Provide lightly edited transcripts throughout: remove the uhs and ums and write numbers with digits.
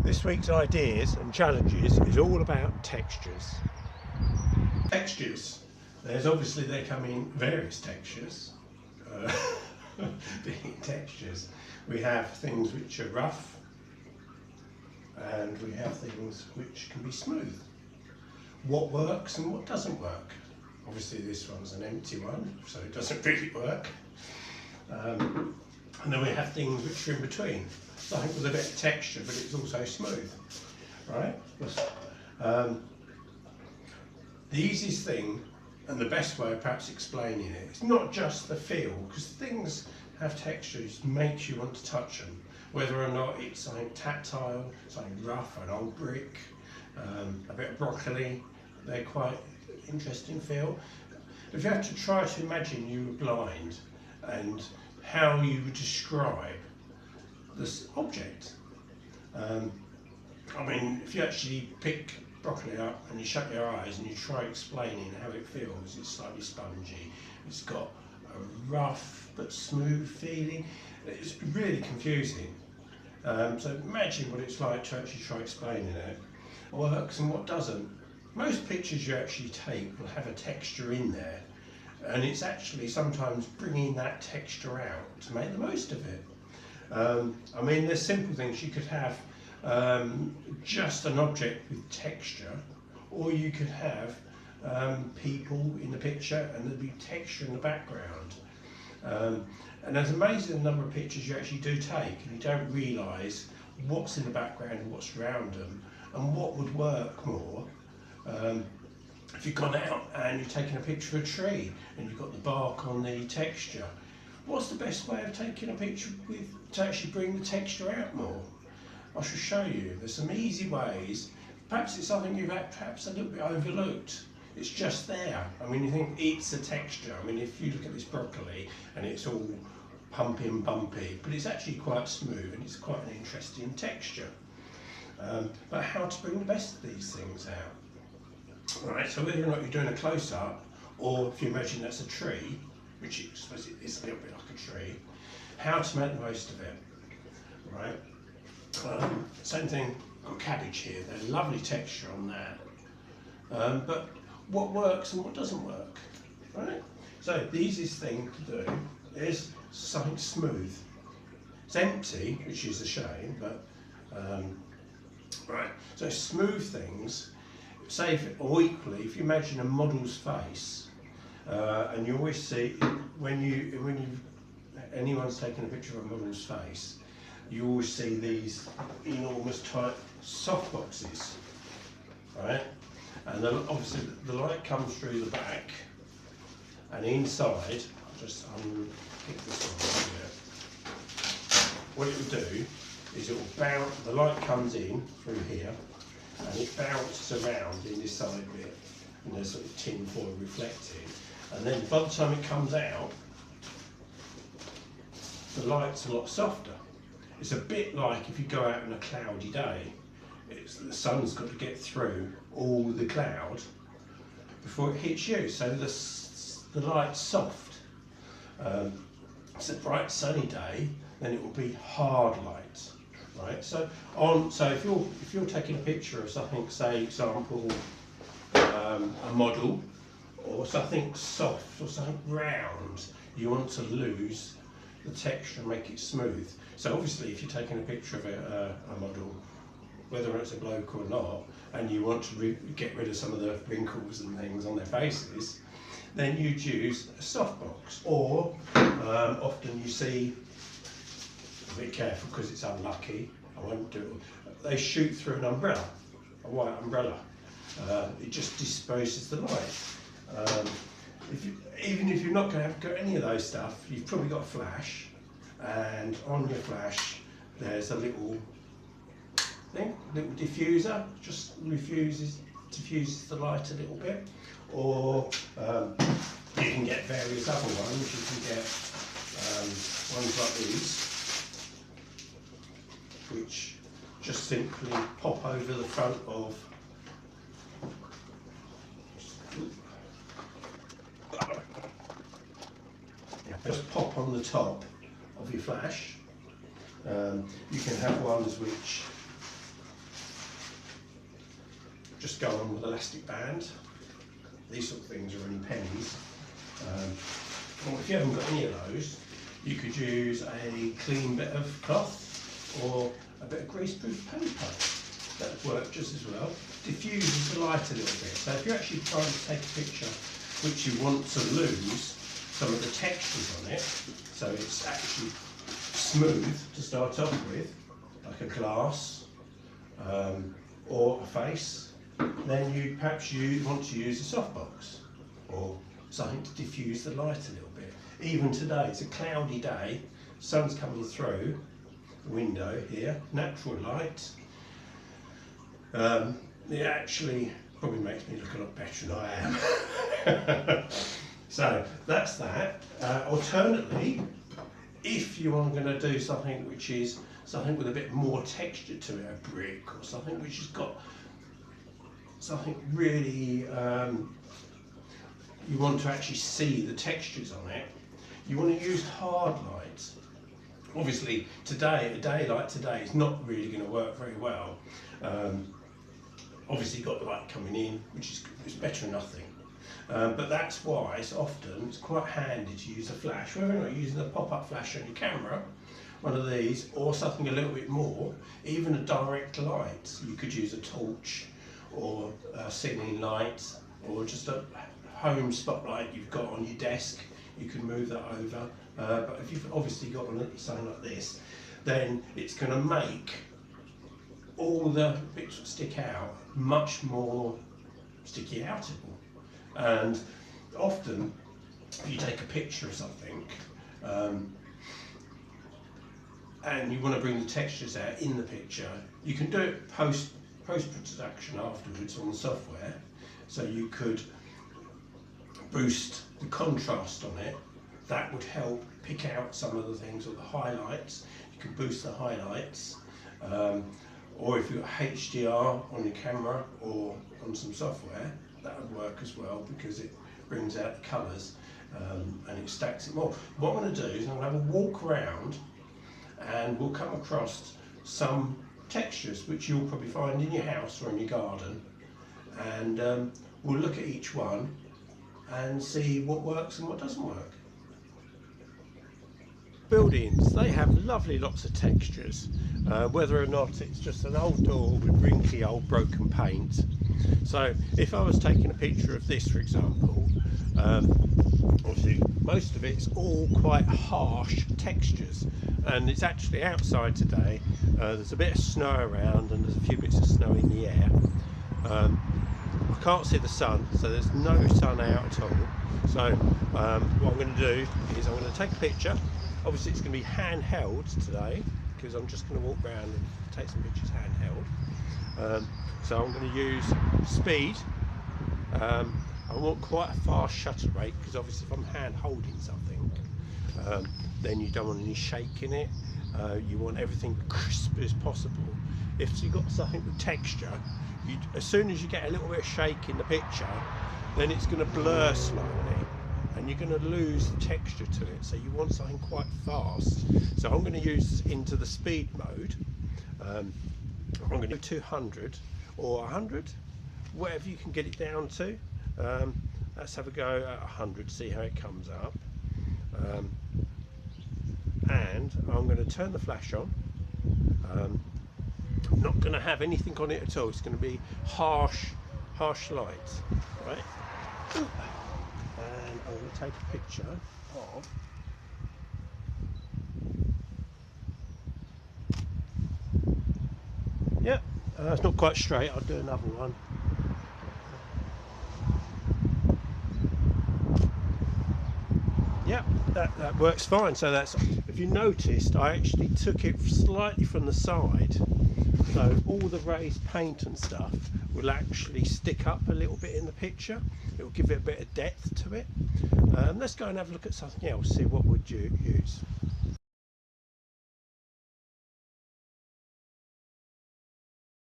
This week's ideas and challenges is all about textures. Textures. They come in various textures. Being textures, we have things which are rough, and we have things which can be smooth. What works and what doesn't work. Obviously this one's an empty one, so it doesn't really work. And then we have things which are in between. Something with a bit of texture, but it's also smooth, right? The easiest thing and the best way of perhaps explaining it, it's not just the feel, because things have textures, makes you want to touch them, whether or not it's something tactile, something rough, an old brick, a bit of broccoli. They're quite interesting feel. If you have to try to imagine you were blind and how you would describe this object. I mean, if you actually pick broccoli up and you shut your eyes and you try explaining how it feels, it's slightly spongy, it's got a rough but smooth feeling, it's really confusing. So imagine what it's like to actually try explaining it. What works and what doesn't. Most pictures you actually take will have a texture in there, and it's actually sometimes bringing that texture out to make the most of it. I mean, there's simple things. You could have just an object with texture, or you could have people in the picture and there'd be texture in the background. And there's an amazing number of pictures you actually do take and you don't realise what's in the background and what's around them and what would work more. If you've gone out and you've taken a picture of a tree and you've got the bark on the texture, what's the best way of taking a picture to actually bring the texture out more? I shall show you. There's some easy ways. Perhaps it's something you've had perhaps a little bit overlooked. It's just there. I mean, you think it's a texture. I mean, if you look at this broccoli and it's all pumpy and bumpy, but it's actually quite smooth and it's quite an interesting texture. But how to bring the best of these things out? Right, so whether or not you're doing a close-up, or if you imagine that's a tree, which I suppose it is a little bit like a tree, how to make the most of it, right? Same thing, got cabbage here, there's lovely texture on that. But what works and what doesn't work, right? So the easiest thing to do is something smooth. It's empty, which is a shame, but, right, so smooth things, say, or equally, if you imagine a model's face, and you always see, when anyone's taken a picture of a model's face, you always see these enormous tight soft boxes, right? And then obviously the light comes through the back, and inside, I'll just unpick this one here. What it will do is it will bounce, the light comes in through here, and it bounces around in this side bit, and there's sort of tin foil reflecting, and then by the time it comes out, the light's a lot softer. It's a bit like if you go out on a cloudy day, the sun's got to get through all the cloud before it hits you, so the light's soft. It's a bright sunny day, then it will be hard light. Right, so if you're taking a picture of something, say example, a model, or something soft or something round, you want to lose the texture and make it smooth. So obviously, if you're taking a picture of a model, whether it's a bloke or not, and you want to get rid of some of the wrinkles and things on their faces, then you'd use a softbox, or often you see. Be careful because it's unlucky. I won't do it. They shoot through an umbrella, a white umbrella. It just disposes the light. Even if you're not going to have got any of those stuff, you've probably got a flash, and on your flash there's a little thing, little diffuser, just diffuses the light a little bit. Or you can get various other ones. You can get ones like these, which just simply pop over the front of just pop on the top of your flash. You can have ones which just go on with elastic band. These sort of things are only pennies. Or if you haven't got any of those, you could use a clean bit of cloth or a bit of greaseproof paper. That would work just as well. Diffuses the light a little bit. So if you're actually trying to take a picture which you want to lose some of the textures on it, so it's actually smooth to start off with, like a glass or a face, then you perhaps want to use a softbox or something to diffuse the light a little bit. Even today, it's a cloudy day, sun's coming through the window here, natural light. It actually probably makes me look a lot better than I am. So that's that. Alternately, if you are going to do something which is something with a bit more texture to it, a brick or something which has got something really, you want to actually see the textures on it, you want to use hard light. Obviously today, a day like today is not really going to work very well. Obviously you've got the light coming in, which is better than nothing. But that's why it's quite handy to use a flash, whether you're not using a pop-up flash on your camera, one of these, or something a little bit more, even a direct light. You could use a torch or a ceiling light or just a home spotlight you've got on your desk. You can move that over. But if you've obviously got something like this, then it's going to make all the bits that stick out much more sticky outable. And often, if you take a picture of something and you want to bring the textures out in the picture, you can do it post-production afterwards on the software. So you could boost the contrast on it. That would help pick out some of the things, or the highlights. You can boost the highlights. Or if you've got HDR on your camera or on some software, that would work as well, because it brings out the colours and it stacks it more. What I'm going to do is I'm going to have a walk around and we'll come across some textures which you'll probably find in your house or in your garden, and we'll look at each one and see what works and what doesn't work. Buildings, they have lovely lots of textures, whether or not it's just an old door with wrinkly old broken paint. So if I was taking a picture of this, for example, obviously most of it's all quite harsh textures, and it's actually outside today. There's a bit of snow around and there's a few bits of snow in the air. I can't see the sun, so there's no sun out at all. So what I'm going to do is I'm going to take a picture. Obviously it's going to be handheld today, because I'm just going to walk around and take some pictures handheld. So I'm going to use speed. I want quite a fast shutter rate, because obviously if I'm hand holding something, then you don't want any shake in it. You want everything crisp as possible. If you've got something with texture, as soon as you get a little bit of shake in the picture, then it's going to blur slightly and you're going to lose the texture to it. So you want something quite fast. So I'm going to use into the speed mode. I'm going to do 200 or 100, whatever you can get it down to. Let's have a go at 100, see how it comes up. And I'm going to turn the flash on. I'm not going to have anything on it at all. It's going to be harsh light, right? And I'm going to take a picture of it's not quite straight. I'll do another one. Yeah, that works fine. So that's, if you noticed, I actually took it slightly from the side, so all the raised paint and stuff will actually stick up a little bit in the picture. It will give it a bit of depth to it. Let's go and have a look at something else, see what would you use.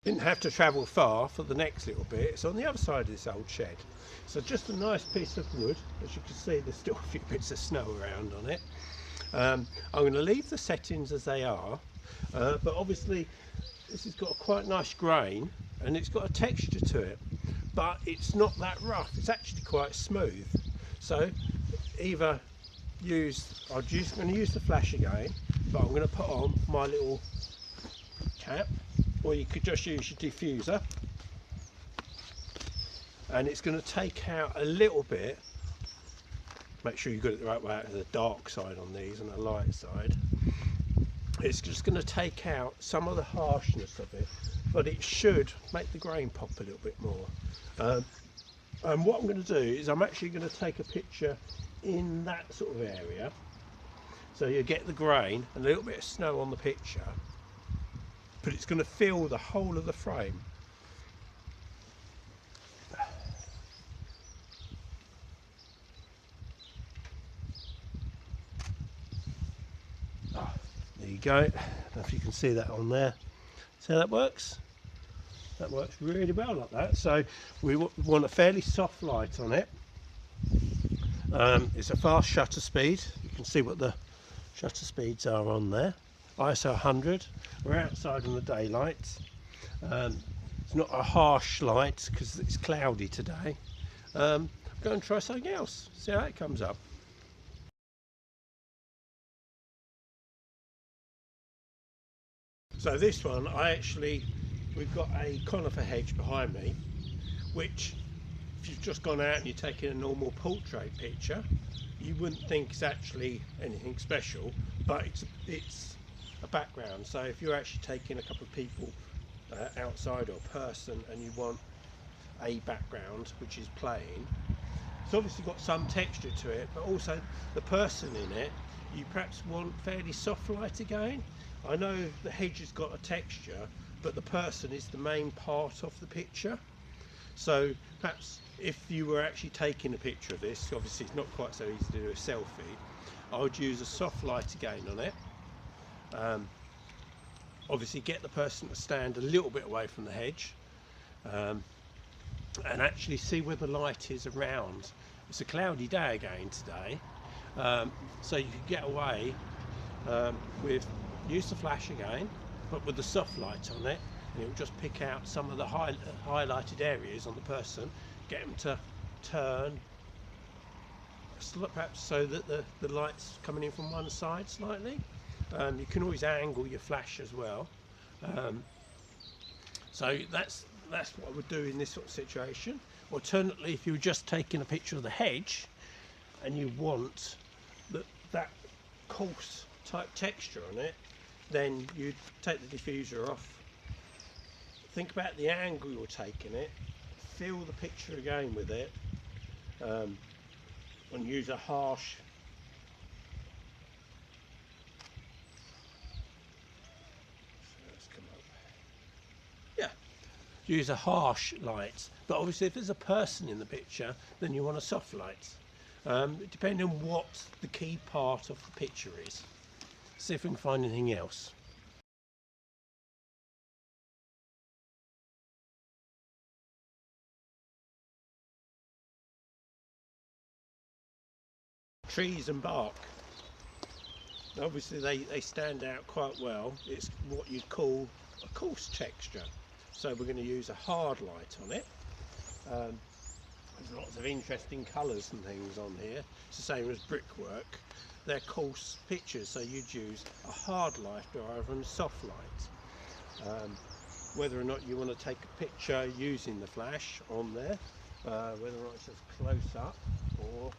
Didn't have to travel far for the next little bit. It's on the other side of this old shed. So just a nice piece of wood. As you can see, there's still a few bits of snow around on it. I'm going to leave the settings as they are, but obviously this has got a quite nice grain, and it's got a texture to it, but it's not that rough. It's actually quite smooth. So either I'm going to use the flash again, but I'm going to put on my little cap, or you could just use your diffuser, and it's going to take out a little bit. Make sure you've got it the right way out of the dark side on these and the light side. It's just going to take out some of the harshness of it, but it should make the grain pop a little bit more. And what I'm going to do is I'm actually going to take a picture in that sort of area, so you get the grain and a little bit of snow on the picture, but it's going to fill the whole of the frame. There you go. I don't know if you can see that on there. See how that works? That works really well like that. So we want a fairly soft light on it. It's a fast shutter speed. You can see what the shutter speeds are on there. ISO 100. We're outside in the daylight. It's not a harsh light because it's cloudy today. Go and try something else. See how it comes up. So this one, we've got a conifer hedge behind me, which if you've just gone out and you're taking a normal portrait picture, you wouldn't think it's actually anything special, but it's a background. So if you're actually taking a couple of people outside, or a person, and you want a background which is plain, it's obviously got some texture to it, but also the person in it, you perhaps want fairly soft light again. I know the hedge has got a texture, but the person is the main part of the picture. So perhaps if you were actually taking a picture of this, obviously it's not quite so easy to do a selfie, I would use a soft light again on it. Obviously get the person to stand a little bit away from the hedge, and actually see where the light is around. It's a cloudy day again today, so you can get away with, use the flash again, but with the soft light on it, and it will just pick out some of the highlighted areas on the person, get them to turn, perhaps so that the light's coming in from one side slightly. You can always angle your flash as well. So that's what I would do in this sort of situation. Alternately, if you were just taking a picture of the hedge and you want that coarse type texture on it, then you'd take the diffuser off, think about the angle you're taking it, fill the picture again with it, and use a harsh use a harsh light. But obviously if there's a person in the picture, then you want a soft light, depending on what the key part of the picture is. See if we can find anything else. Trees and bark, obviously they stand out quite well. It's what you'd call a coarse texture, so we're going to use a hard light on it. There's lots of interesting colours and things on here. It's the same as brickwork. They're coarse pictures, so you'd use a hard light rather than a soft light. Whether or not you want to take a picture using the flash on there, whether or not it's just close up or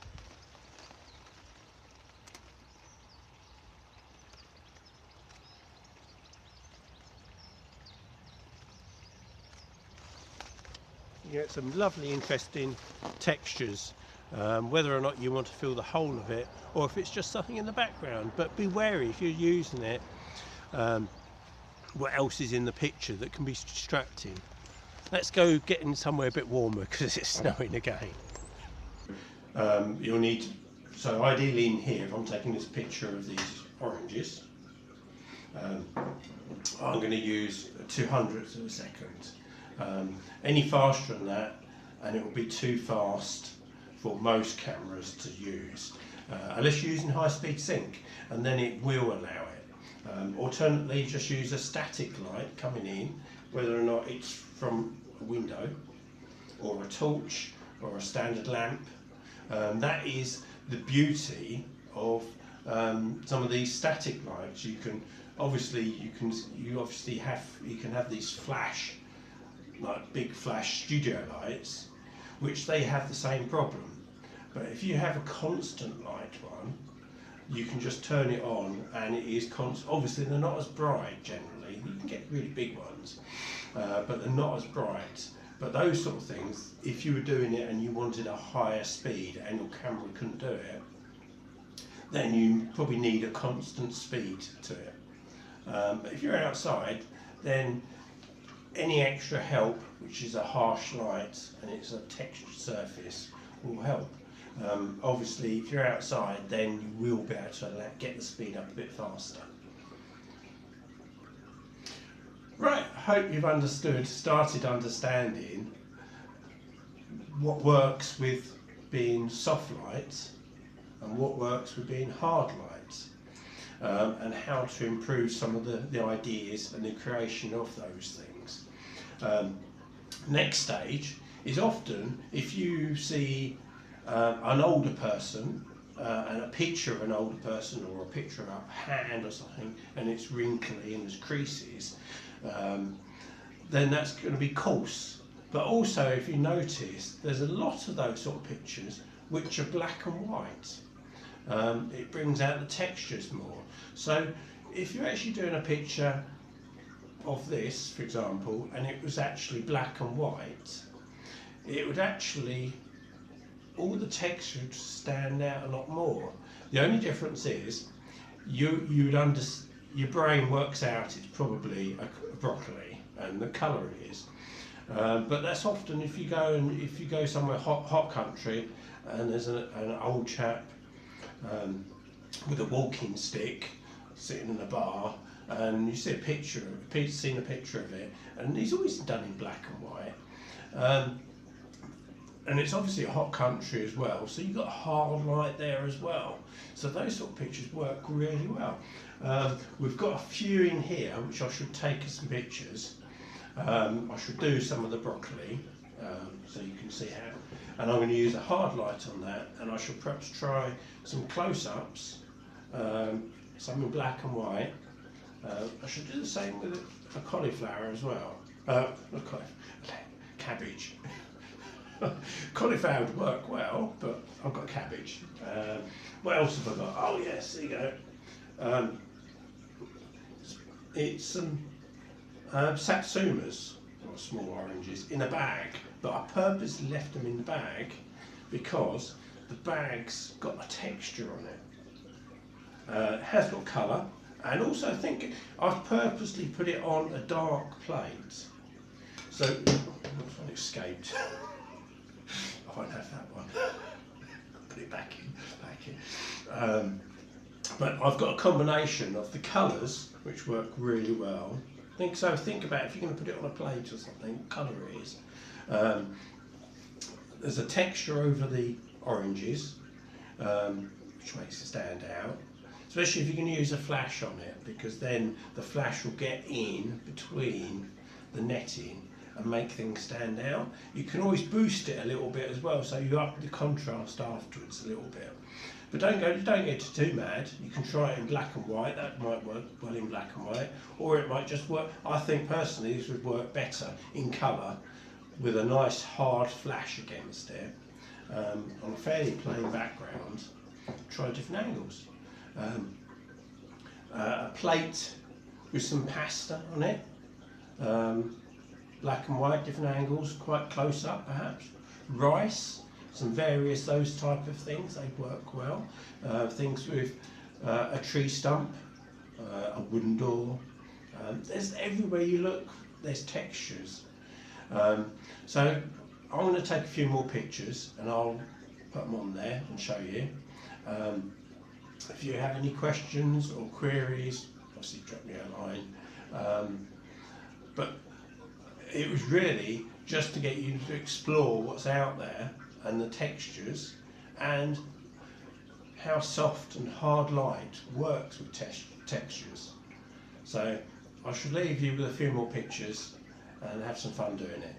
you get some lovely interesting textures, whether or not you want to fill the whole of it or if it's just something in the background. But be wary if you're using it, what else is in the picture that can be distracting. Let's go get in somewhere a bit warmer because it's snowing again. You'll need, so ideally in here, if I'm taking this picture of these oranges, I'm going to use 200ths of a second. Any faster than that and it will be too fast for most cameras to use, unless you're using high-speed sync, and then it will allow it. Alternately, just use a static light coming in, whether or not it's from a window or a torch or a standard lamp. That is the beauty of some of these static lights. You can have these flash, like big flash studio lights, which they have the same problem. But if you have a constant light one, you can just turn it on and it is constant. Obviously they're not as bright generally. You can get really big ones, but they're not as bright. But those sort of things, if you were doing it and you wanted a higher speed and your camera couldn't do it, then you probably need a constant speed to it. But if you're outside, then any extra help, which is a harsh light and it's a textured surface, will help. Obviously, if you're outside, then you will be able to get the speed up a bit faster. Right, I hope you've started understanding what works with being soft lights and what works with being hard lights, and how to improve some of the ideas and the creation of those things. Next stage is often if you see an older person and a picture of an older person or a picture of a hand or something, and it's wrinkly and there's creases, then that's going to be coarse. But also, if you notice, there's a lot of those sort of pictures which are black and white. It brings out the textures more. So if you're actually doing a picture of this, for example, and it was actually black and white, it would actually, all the texture would stand out a lot more. The only difference is your brain works out it's probably a broccoli and the colour is. But that's often if you go somewhere hot country and there's an old chap with a walking stick sitting in a bar, and you see seen a picture of it, and he's always done in black and white. And it's obviously a hot country as well, so you've got a hard light there as well. So those sort of pictures work really well. We've got a few in here which I should take some pictures. I should do some of the broccoli so you can see how. And I'm going to use a hard light on that, and I shall perhaps try some close-ups, some in black and white. I should do the same with a cauliflower as well. Cabbage. Cauliflower would work well, but I've got cabbage. What else have I got? Oh yes, there you go. It's some satsumas, or small oranges, in a bag, but I purposely left them in the bag because the bag's got a texture on it. It has got colour, and also I think I've purposely put it on a dark plate. So, one escaped. I won't have that one. Put it back in. But I've got a combination of the colours which work really well. Think about if you're going to put it on a plate or something, what colour it is. There's a texture over the oranges, which makes it stand out. Especially if you're going to use a flash on it, because then the flash will get in between the netting and make things stand out. You can always boost it a little bit as well, so you up the contrast afterwards a little bit. But don't get too mad. You can try it in black and white. That might work well in black and white, or it might just work. I think personally this would work better in colour with a nice hard flash against it on a fairly plain background. Try different angles. A plate with some pasta on it. Black and white, different angles, quite close up perhaps. Rice, some various those type of things, they work well. Things with a tree stump, a wooden door. There's everywhere you look, there's textures. So I'm going to take a few more pictures and I'll put them on there and show you. If you have any questions or queries, obviously drop me a line. But it was really just to get you to explore what's out there and the textures and how soft and hard light works with textures. So I should leave you with a few more pictures and have some fun doing it.